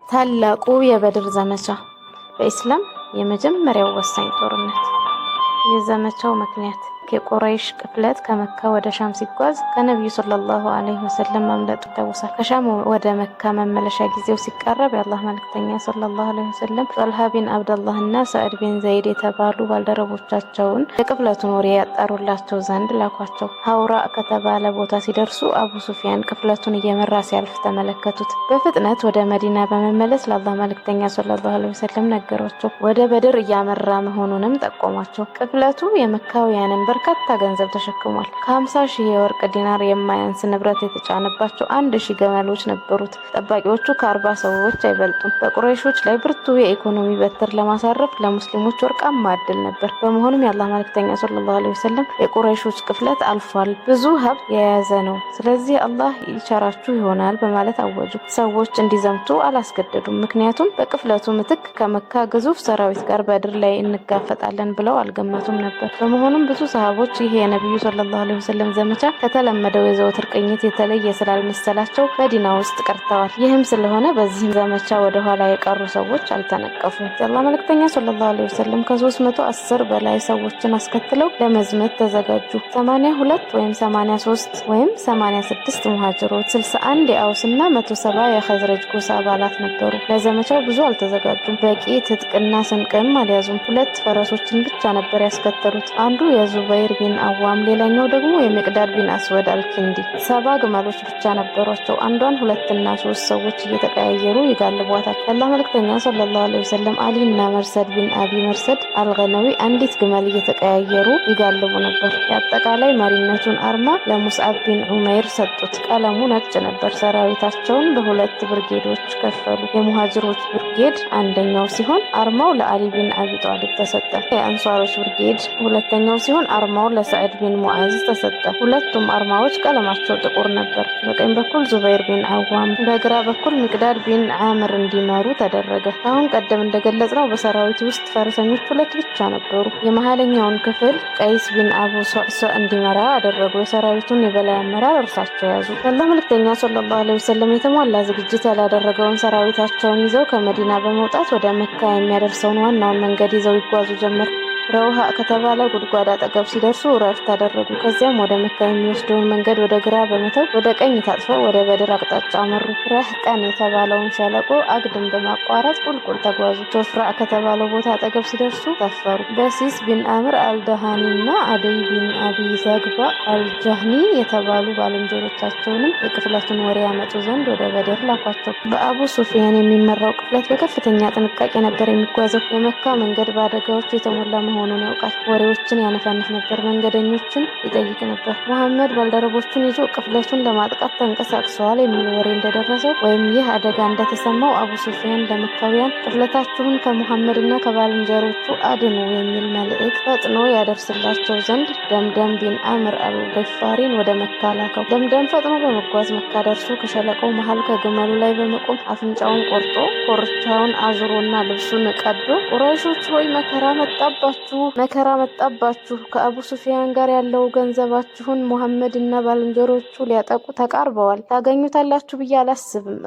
ታላቁ የበድር ዘመቻ በኢስላም የመጀመሪያው ወሳኝ ጦርነት። የዘመቻው ምክንያት የቁረይሽ ቅፍለት ከመካ ወደ ሻም ሲጓዝ ከነብዩ ሰለላሁ ዐለይሂ ወሰለም ማምለጡ ይታወሳል። ከሻም ወደ መካ መመለሻ ጊዜው ሲቃረብ የአላህ መልእክተኛ ሰለላሁ ዐለይሂ ወሰለም ጦልሃ ቢን አብደላህ እና ሰዕድ ቢን ዘይድ የተባሉ ባልደረቦቻቸውን የቅፍለቱን ወሬ ያጣሩላቸው ዘንድ ላኳቸው። ሀውራ ከተባለ ቦታ ሲደርሱ አቡ ሱፊያን ቅፍለቱን እየመራ ሲያልፍ ተመለከቱት። በፍጥነት ወደ መዲና በመመለስ ለአላህ መልእክተኛ ሰለላሁ ዐለይሂ ወሰለም ነገሯቸው። ወደ በድር እያመራ መሆኑንም ጠቆሟቸው። ቅፍለቱ የመካውያንን በርካታ ገንዘብ ተሸክሟል። ከ50,000 የወርቅ ዲናር የማያንስ ንብረት የተጫነባቸው 1,000 ገመሎች ነበሩት። ጠባቂዎቹ ከ40 ሰዎች አይበልጡም። በቁረይሾች ላይ ብርቱ የኢኮኖሚ በትር ለማሳረፍ ለሙስሊሞች ወርቃማ ዕድል ነበር። በመሆኑም የአላህ መልእክተኛ ሰለላሁ ዐለይሂ ወሰለም የቁረይሾች ቅፍለት አልፏል፣ ብዙ ሀብት የያዘ ነው፣ ስለዚህ አላህ ይቸራችሁ ይሆናል በማለት አወጁ። ሰዎች እንዲዘምቱ አላስገደዱም። ምክንያቱም በቅፍለቱ ምትክ ከመካ ግዙፍ ሰራዊት ጋር በድር ላይ እንጋፈጣለን ብለው አልገመቱም ነበር። በመሆኑም ብዙ ሰሃቦች ይሄ የነብዩ ሰለላሁ ዐለይሂ ወሰለም ዘመቻ ከተለመደው የዘወትር ቅኝት የተለየ ስላልመሰላቸው መዲና ውስጥ ቀርተዋል። ይህም ስለሆነ በዚህ ዘመቻ ወደ ኋላ የቀሩ ሰዎች አልተነቀፉም። የአላህ መልእክተኛ ሰለላሁ ዐለይሂ ወሰለም ከ310 በላይ ሰዎችን አስከትለው ለመዝመት ተዘጋጁ። 82 ወይም 83 ወይም 86 ሙሃጅሮች፣ 61 የአውስና 170 የኸዝረጅ ጎሳ አባላት ነበሩ። ለዘመቻው ብዙ አልተዘጋጁም። በቂ ትጥቅና ስንቅም አልያዙም። 2 ፈረሶችን ብቻ ነበር ያስከተሉት። አንዱ የዙበይር ቢን አዋም፣ ሌላኛው ደግሞ የሚቅዳድ ቢን አስወድ አልኪንዲ። 70 ግመሎች ብቻ ነበሯቸው። አንዷን 2 እና 3 ሰዎች እየተቀያየሩ ይጋልቧታል። የአላህ መልእክተኛ ሰለላሁ ዐለይሂ ወሰለም አሊ እና መርሰድ ቢን አቢ መርሰድ አልገነዊ አንዲት ግመል እየተቀያየሩ ይጋልቡ ነበር። የአጠቃላይ መሪነቱን አርማ ለሙስዓብ ቢን ዑመይር ሰጡት። ቀለሙ ነጭ ነበር። ሰራዊታቸውን በ2 ብርጌዶች ከፈሉ። የሙሃጅሮች ብርጌድ አንደኛው ሲሆን አርማው ለአሊ ቢን አቢ ጣሊብ ተሰጠ። የአንሷሮች ብርጌድ ሁለተኛው ሲሆን አርማው ለሰዕድ ቢን ሙዓዝ ተሰጠ። ሁለቱም አርማዎች ቀለማቸው ጥቁር ነበር። በቀኝ በኩል ዙበይር ቢን አዋም፣ በግራ በኩል ሚቅዳድ ቢን አምር እንዲመሩ ተደረገ። አሁን ቀደም እንደገለጽነው በሰራዊት ውስጥ ፈረሰኞች 2 ብቻ ነበሩ። የመሃለኛውን ክፍል ቀይስ ቢን አቡ ሶዕሶዕ እንዲመራ አደረጉ። የሰራዊቱን የበላይ አመራር እርሳቸው ያዙ። የአላህ መልእክተኛ ሰለላሁ ዐለይሂ ወሰለም የተሟላ ዝግጅት ያላደረገውን ሰራዊታቸውን ይዘው ከመዲና በመውጣት ወደ መካ የሚያደርሰውን ዋናውን መንገድ ይዘው ይጓዙ ጀመር። ረውሃ ከተባለ ጉድጓድ አጠገብ ሲደርሱ ረፍት አደረጉ። ከዚያም ወደ መካ የሚወስደውን መንገድ ወደ ግራ በመተው ወደ ቀኝ ታጥፈው ወደ በድር አቅጣጫ አመሩ። ረህቀን የተባለውን ሸለቆ አግድም በማቋረጥ ቁልቁል ተጓዙ። ሶፍራ ከተባለው ቦታ አጠገብ ሲደርሱ ሰፈሩ። በሲስ ቢን አምር አልደሃኒና አደይ ቢን አቢ ዘግባ አልጃህኒ የተባሉ ባልንጀሮቻቸውንም የቅፍለቱን ወሬ ያመጡ ዘንድ ወደ በድር ላኳቸው። በአቡ ሱፊያን የሚመራው ቅፍለት በከፍተኛ ጥንቃቄ ነበር የሚጓዘው። የመካ መንገድ በአደጋዎች የተሞላ መሆኑን ያውቃል። ወሬዎችን ያነፋንፍ ነበር። መንገደኞችን ይጠይቅ ነበር። መሐመድ ባልደረቦቹን ይዞ ቅፍለቱን ለማጥቃት ተንቀሳቅሰዋል የሚል ወሬ እንደደረሰው ወይም ይህ አደጋ እንደተሰማው አቡ ሱፊያን ለመካውያን ቅፍለታችሁን ከሙሐመድና ከባልንጀሮቹ አድኑ የሚል መልእክት ፈጥኖ ያደርስላቸው ዘንድ ደምደም ቢን አምር አልገፋሪን ወደ መካ ላከው። ደምደም ፈጥኖ በመጓዝ መካ ደርሶ ከሸለቆው መሃል ከግመሉ ላይ በመቆም አፍንጫውን ቆርጦ ኮርቻውን አዙሮና ልብሱን ቀዶ ቁረይሾች ሆይ መከራ መጣባችሁ። ከአቡ ሱፊያን ጋር ያለው ገንዘባችሁን ሙሐመድና ባልንጀሮቹ ሊያጠቁ ተቃርበዋል። ታገኙታላችሁ ብዬ አላስብም።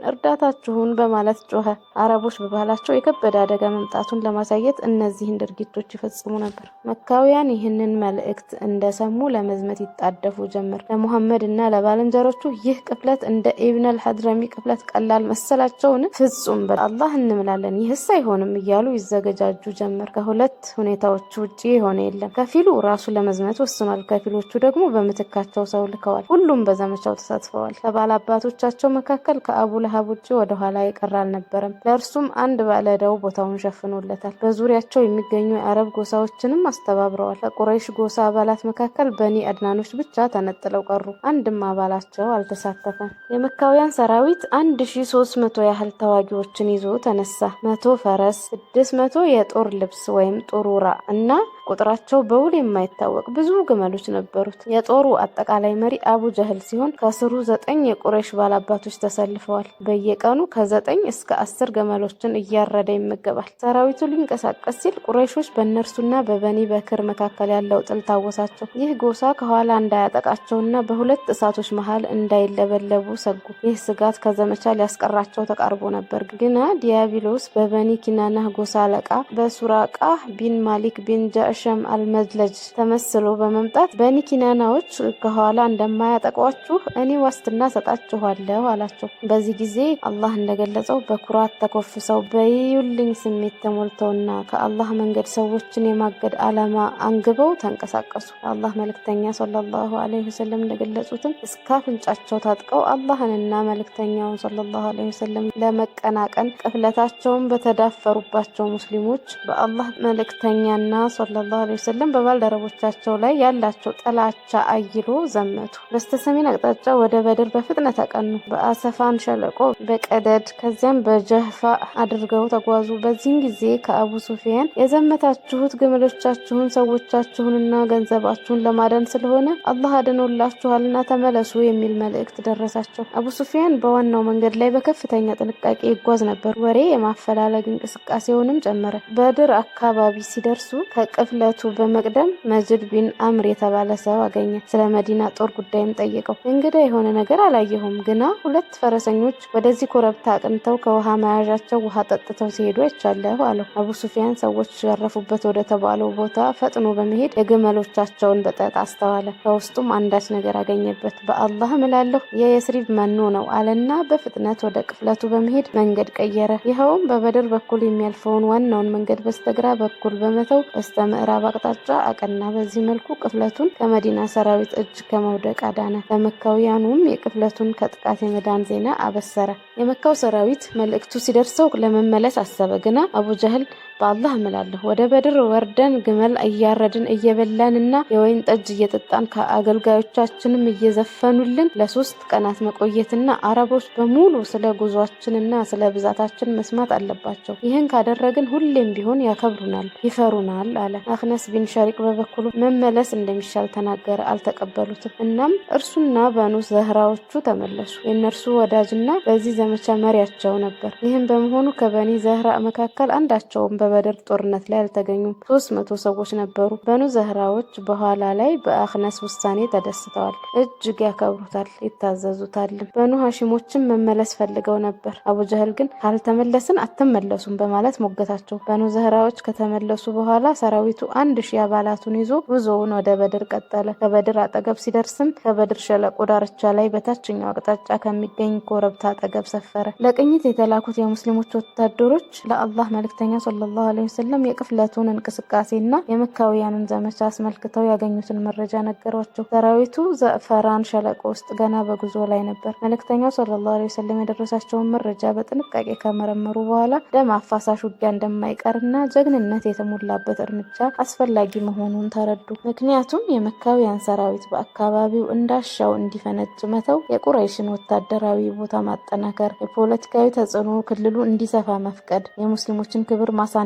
እርዳታችሁን በማለት ጮኸ። አረቦች በባህላቸው የከበደ አደጋ መምጣቱን ለማሳየት እነዚህን ድርጊቶች ይፈጽሙ ነበር። መካውያን ይህንን መልእክት እንደሰሙ ለመዝመት ይጣደፉ ጀመር። ለሙሐመድና ለባልንጀሮቹ ይህ ቅፍለት እንደ ኢብን አልሐድረሚ ቅፍለት ቀላል መሰላቸውን? ፍጹም በአላህ እንምላለን፣ ይህስ አይሆንም እያሉ ይዘገጃጁ ጀመር። ከሁለት ሁኔታዎች ውጪ የሆነ የለም። ከፊሉ ራሱ ለመዝመት ወስኗል፣ ከፊሎቹ ደግሞ በምትካቸው ሰው ልከዋል። ሁሉም በዘመቻው ተሳትፈዋል። ከባላባቶቻቸው መካከል ከአቡ ለሃብ ውጪ ወደ ኋላ የቀረ አልነበረም። ለእርሱም አንድ ባለዕዳው ቦታውን ሸፍኖለታል። በዙሪያቸው የሚገኙ የአረብ ጎሳዎችንም አስተባብረዋል። ከቁረይሽ ጎሳ አባላት መካከል በኒ አድናኖች ብቻ ተነጥለው ቀሩ። አንድም አባላቸው አልተሳተፈም። የመካውያን ሰራዊት 1300 ያህል ተዋጊዎችን ይዞ ተነሳ። 100 ፈረስ፣ 600 የጦር ልብስ ወይም ጡሩራ እና ቁጥራቸው በውል የማይታወቅ ብዙ ግመሎች ነበሩት። የጦሩ አጠቃላይ መሪ አቡ ጀህል ሲሆን ከስሩ 9 የቁረይሽ ባላባቶች ተሰልፈዋል። በየቀኑ ከ9 እስከ 10 ግመሎችን እያረደ ይመገባል። ሰራዊቱ ሊንቀሳቀስ ሲል ቁረይሾች በእነርሱና በበኒ በክር መካከል ያለው ጥል ታወሳቸው። ይህ ጎሳ ከኋላ እንዳያጠቃቸውና በሁለት እሳቶች መሃል እንዳይለበለቡ ሰጉ። ይህ ስጋት ከዘመቻ ሊያስቀራቸው ተቃርቦ ነበር። ግና ዲያብሎስ በበኒ ኪናና ጎሳ አለቃ በሱራቃ ቢን ማሊክ ቢን ጃእሸም አልመድለጅ ተመስሎ በመምጣት በኒ ኪናናዎች ከኋላ እንደማያጠቋችሁ እኔ ዋስትና ሰጣችኋለሁ አላቸው። በዚህ ጊዜ አላህ እንደገለጸው በኩራት ተኮፍሰው በይዩልኝ ስሜት ተሞልተውና ከአላህ መንገድ ሰዎችን የማገድ ዓላማ አንግበው ተንቀሳቀሱ። አላህ መልእክተኛ ሰለላሁ ዐለይሂ ወሰለም እንደገለጹትም እስከ አፍንጫቸው ታጥቀው አላህንና መልእክተኛውን ሰለላሁ ዐለይሂ ወሰለም ለመቀናቀን ቅፍለታቸውን በተዳፈሩባቸው ሙስሊሞች በአላህ መልእክተኛና ሰለላሁ ዐለይሂ ወሰለም በባልደረቦቻቸው ላይ ያላቸው ጥላቻ አይሎ ዘመቱ። በስተሰሜን አቅጣጫ ወደ በድር በፍጥነት አቀኑ። በአሰፋን ሸለቆ በቀደድ ከዚያም በጀህፋ አድርገው ተጓዙ። በዚህን ጊዜ ከአቡ ሱፊያን የዘመታችሁት ግመሎቻችሁን ሰዎቻችሁንና ገንዘባችሁን ለማዳን ስለሆነ አላህ አድኖላችኋልና ተመለሱ የሚል መልእክት ደረሳቸው። አቡ ሱፊያን በዋናው መንገድ ላይ በከፍተኛ ጥንቃቄ ይጓዝ ነበር። ወሬ የማፈላለግ እንቅስቃሴውንም ጨመረ። በድር አካባቢ ሲደርሱ ከቅፍለቱ በመቅደም መጅድ ቢን አምር የተባለ ሰው አገኘ። ስለ መዲና ጦር ጉዳይም ጠየቀው። እንግዳ የሆነ ነገር አላየሁም፣ ግና 2 ፈረሰኞች ወደዚህ ኮረብታ አቅንተው ከውሃ መያዣቸው ውሃ ጠጥተው ሲሄዱ አይቻለሁ አለው። አቡ ሱፊያን ሰዎች ያረፉበት ወደ ተባለው ቦታ ፈጥኖ በመሄድ የግመሎቻቸውን በጠጥ አስተዋለ። ከውስጡም አንዳች ነገር አገኘበት። በአላህ እምላለሁ የየስሪብ መኖ ነው አለና በፍጥነት ወደ ቅፍለቱ በመሄድ መንገድ ቀየረ። ይኸውም በበድር በኩል የሚያልፈውን ዋናውን መንገድ በስተግራ በኩል በመተው በስተ ምዕራብ አቅጣጫ አቀና። በዚህ መልኩ ቅፍለቱን ከመዲና ሰራዊት እጅ ከመውደቅ አዳነ። ለመካውያኑም የቅፍለቱን ከጥቃት የመዳን ዜና አበሰረ። የመካው ሰራዊት መልእክቱ ሲደርሰው ለመመለስ አሰበ። ግና አቡ ጀህል በአላህ እምላለሁ ወደ በድር ወርደን ግመል እያረድን እየበላንና የወይን ጠጅ እየጠጣን ከአገልጋዮቻችንም እየዘፈኑልን ለ3 ቀናት መቆየትና አረቦች በሙሉ ስለ ጉዟችንና ስለ ብዛታችን መስማት አለባቸው። ይህን ካደረግን ሁሌም ቢሆን ያከብሩናል፣ ይፈሩናል አለ። አክነስ ቢን ሸሪቅ በበኩሉ መመለስ እንደሚሻል ተናገረ። አልተቀበሉትም። እናም እርሱና በኑ ዘህራዎቹ ተመለሱ። የእነርሱ ወዳጅና በዚህ ዘመቻ መሪያቸው ነበር። ይህም በመሆኑ ከበኒ ዘህራ መካከል አንዳቸውም በበድር ጦርነት ላይ አልተገኙም። 300 ሰዎች ነበሩ። በኑ ዘህራዎች በኋላ ላይ በአክነስ ውሳኔ ተደስተዋል። እጅግ ያከብሩታል፣ ይታዘዙታል። በኑ ሐሺሞችም መመለስ ፈልገው ነበር። አቡ ጀህል ግን ካልተመለስን አትመለሱም በማለት ሞገታቸው። በኑ ዘህራዎች ከተመለሱ በኋላ ሰራዊቱ 1000 አባላቱን ይዞ ጉዞውን ወደ በድር ቀጠለ። ከበድር አጠገብ ሲደርስም ከበድር ሸለቆ ዳርቻ ላይ በታችኛው አቅጣጫ ከሚገኝ ኮረብታ አጠገብ ሰፈረ። ለቅኝት የተላኩት የሙስሊሞች ወታደሮች ለአላህ መልእክተኛ ሰለላሁ ዐለይሂ ወሰለም የቅፍለቱን እንቅስቃሴና የመካውያኑን ዘመቻ አስመልክተው ያገኙትን መረጃ ነገሯቸው። ሰራዊቱ ዘፈራን ሸለቆ ውስጥ ገና በጉዞ ላይ ነበር። መልእክተኛው ሰለላሁ ዐለይሂ ወሰለም የደረሳቸውን መረጃ በጥንቃቄ ከመረመሩ በኋላ ደም አፋሳሽ ውጊያ እንደማይቀርና ጀግንነት የተሞላበት እርምጃ አስፈላጊ መሆኑን ተረዱ። ምክንያቱም የመካውያን ሰራዊት በአካባቢው እንዳሻው እንዲፈነጭ መተው፣ የቁረይሽን ወታደራዊ ቦታ ማጠናከር፣ የፖለቲካዊ ተጽዕኖ ክልሉ እንዲሰፋ መፍቀድ፣ የሙስሊሞችን ክብር ማሳነስና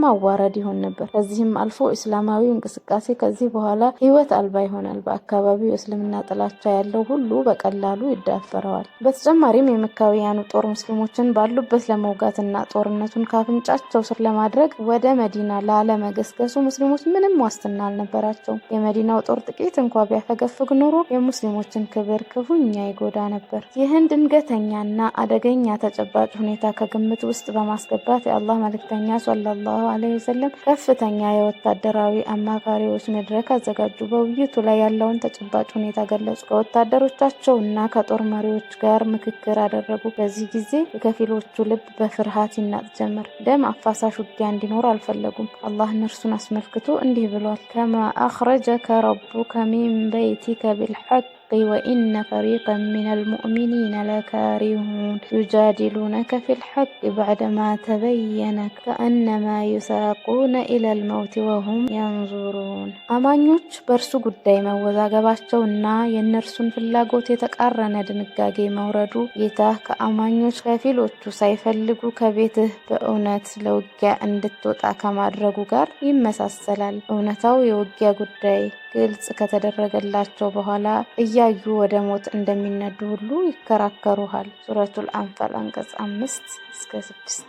ማዋረድ ይሆን ነበር። ከዚህም አልፎ እስላማዊ እንቅስቃሴ ከዚህ በኋላ ህይወት አልባ ይሆናል። በአካባቢው እስልምና ጥላቻ ያለው ሁሉ በቀላሉ ይዳፈረዋል። በተጨማሪም የመካውያኑ ጦር ሙስሊሞችን ባሉበት ለመውጋትና ጦርነቱን ካፍንጫቸው ስር ለማድረግ ወደ መዲና ላለመገስገሱ ሙስሊሞች ምንም ዋስትና አልነበራቸውም። የመዲናው ጦር ጥቂት እንኳ ቢያፈገፍግ ኖሮ የሙስሊሞችን ክብር ክፉኛ ይጎዳ ነበር። ይህን ድንገተኛና አደገኛ ተጨባጭ ሁኔታ ከግምት ውስጥ በማስገባት የአላህ መልእክተኛ ሰለላሁ ዐለይሂ ወሰለም ከፍተኛ የወታደራዊ አማካሪዎች መድረክ አዘጋጁ። በውይይቱ ላይ ያለውን ተጨባጭ ሁኔታ ገለጹ። ከወታደሮቻቸውና ከጦር መሪዎች ጋር ምክክር አደረጉ። በዚህ ጊዜ የከፊሎቹ ልብ በፍርሃት ይናጥ ጀመር። ደም አፋሳሽ ውጊያ እንዲኖር አልፈለጉም። አላህ እነርሱን አስመልክቶ እንዲህ ብሏል። ከማ አኽረጀከ ረቡከ ሚን በይቲከ ቢልሐቅ الحق وإن فريقا من المؤمنين لكارهون يجادلونك في الحق بعدما تبين كأنما يساقون إلى الموت وهم ينظرون አማኞች በእርሱ ጉዳይ መወዛገባቸውና የእነርሱን ፍላጎት የተቃረነ ድንጋጌ መውረዱ ጌታህ ከአማኞች ከፊሎቹ ሳይፈልጉ ከቤትህ በእውነት ለውጊያ እንድትወጣ ከማድረጉ ጋር ይመሳሰላል። እውነታው የውጊያ ጉዳይ ግልጽ ከተደረገላቸው በኋላ እያዩ ወደ ሞት እንደሚነዱ ሁሉ ይከራከሩሃል። ሱረቱል አንፋል አንቀጽ 5-6።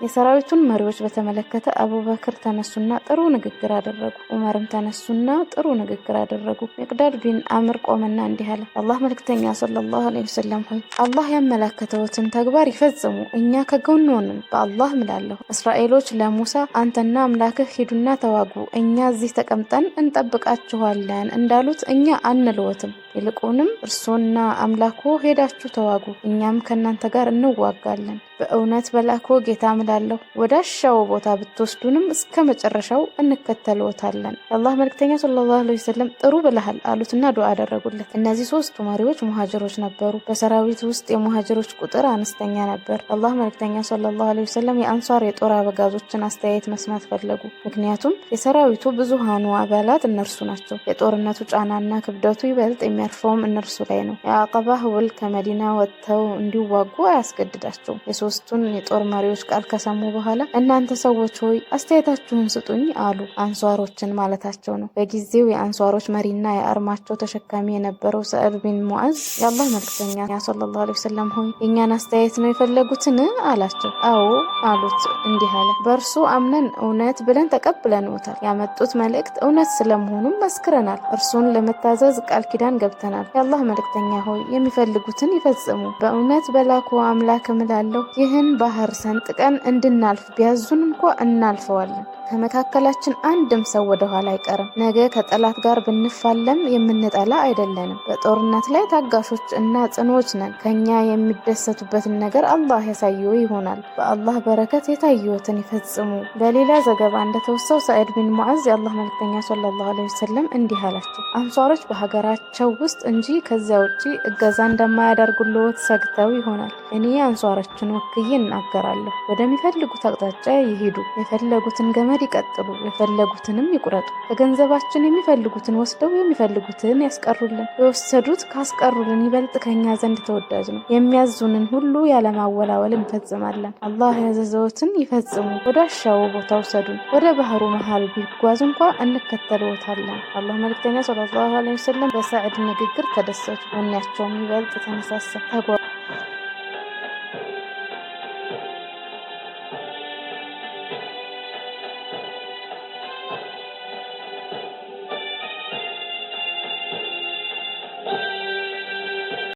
የሰራዊቱን መሪዎች በተመለከተ አቡበክር ተነሱና ጥሩ ንግግር አደረጉ። ዑመርም ተነሱና ጥሩ ንግግር አደረጉ። ሚቅዳድ ቢን አምር ቆመና እንዲህ አለ። አላህ መልክተኛ ሰለላሁ ዐለይሂ ወሰለም ሆይ አላህ ያመላከተውትን ተግባር ይፈጽሙ፣ እኛ ከጎን ነን። በአላህ እምላለሁ እስራኤሎች ለሙሳ አንተና አምላክህ ሂዱና ተዋጉ፣ እኛ እዚህ ተቀምጠን እንጠብቃችኋለን እንዳሉት እኛ አንልወትም። ይልቁንም እርሶና አምላኮ ሄዳችሁ ተዋጉ፣ እኛም ከናንተ ጋር እንዋጋለን። በእውነት በላኮ ጌታ እምላለሁ ወዳሻው ቦታ ብትወስዱንም እስከ መጨረሻው እንከተልዎታለን። የአላህ መልክተኛ ሰለላሁ ዐለይሂ ወሰለም ጥሩ ብለሃል አሉትና ዱዓ አደረጉለት። እነዚህ ሶስቱ መሪዎች ሙሃጅሮች ነበሩ። በሰራዊት ውስጥ የሙሃጅሮች ቁጥር አነስተኛ ነበር። የአላህ መልክተኛ ሰለላሁ ዐለይሂ ወሰለም የአንሷር የጦር አበጋዞችን አስተያየት መስማት ፈለጉ። ምክንያቱም የሰራዊቱ ብዙሃኑ አባላት እነርሱ ናቸው። የጦርነቱ ጫናና ክብደቱ ይበልጥ የሚያርፈውም እነርሱ ላይ ነው። የአቀባ ውል ከመዲና ወጥተው እንዲዋጉ አያስገድዳቸውም። የሶስቱን የጦር መሪዎች ቃል ከሰሙ በኋላ እናንተ ሰዎች ሆይ አስተያየታችሁን ስጡኝ አሉ። አንሷሮችን ማለታቸው ነው። በጊዜው የአንሷሮች መሪና የአርማቸው ተሸካሚ የነበረው ሰዕድ ቢን ሙዓዝ የአላህ መልክተኛ ሰለላሁ ዐለይሂ ወሰለም ሆይ የእኛን አስተያየት ነው የፈለጉትን አላቸው። አዎ አሉት። እንዲህ አለ፣ በእርሱ አምነን እውነት ብለን ተቀብለንዎታል። ያመጡት መልእክት እውነት ስለመሆኑም መስክረናል። እርሱን ለመታዘዝ ቃል ኪዳን ገብተናል። የአላህ መልክተኛ ሆይ የሚፈልጉትን ይፈጽሙ። በእውነት በላኩ አምላክ እምላለሁ ይህን ባህር ሰንጥቀን እንድናልፍ ቢያዙን እንኳ እናልፈዋለን። ከመካከላችን አንድም ሰው ወደ ኋላ አይቀርም። ነገ ከጠላት ጋር ብንፋለም የምንጠላ አይደለንም። በጦርነት ላይ ታጋሾች እና ጽኖች ነን። ከኛ የሚደሰቱበትን ነገር አላህ ያሳየው ይሆናል። በአላህ በረከት የታየዎትን ይፈጽሙ። በሌላ ዘገባ እንደተወሳው ሰዒድ ቢን ሙዓዝ የአላህ መልክተኛ ሰለላሁ ዐለይሂ ወሰለም እንዲህ አላቸው፣ አንሷሮች በሀገራቸው ውስጥ እንጂ ከዚያ ውጪ እገዛ እንደማያደርጉልዎት ሰግተው ይሆናል። እኔ አንሷሮችን ወክዬ እናገራለሁ። ወደሚፈልጉት አቅጣጫ ይሄዱ፣ የፈለጉትን ገመድ ይቀጥሉ፣ የፈለጉትንም ይቁረጡ። ከገንዘባችን የሚፈልጉትን ወስደው የሚፈልጉትን ያስቀሩልን። የወሰዱት ካስቀሩልን ይበልጥ ከኛ ዘንድ ተወዳጅ ነው። የሚያዙንን ሁሉ ያለማወላወል እንፈጽማለን። አላህ ያዘዘዎትን ይፈጽሙ። ወደ አሻው ቦታ ውሰዱን። ወደ ባህሩ መሃል ቢጓዝ እንኳ እንከተልዎታለን። አላህ መልክተኛ ሰለላሁ ዐለይሂ ወሰለም በሰዕድ ንግግር ተደሰቱ። ወኔያቸውም ይበልጥ ተነሳሳ።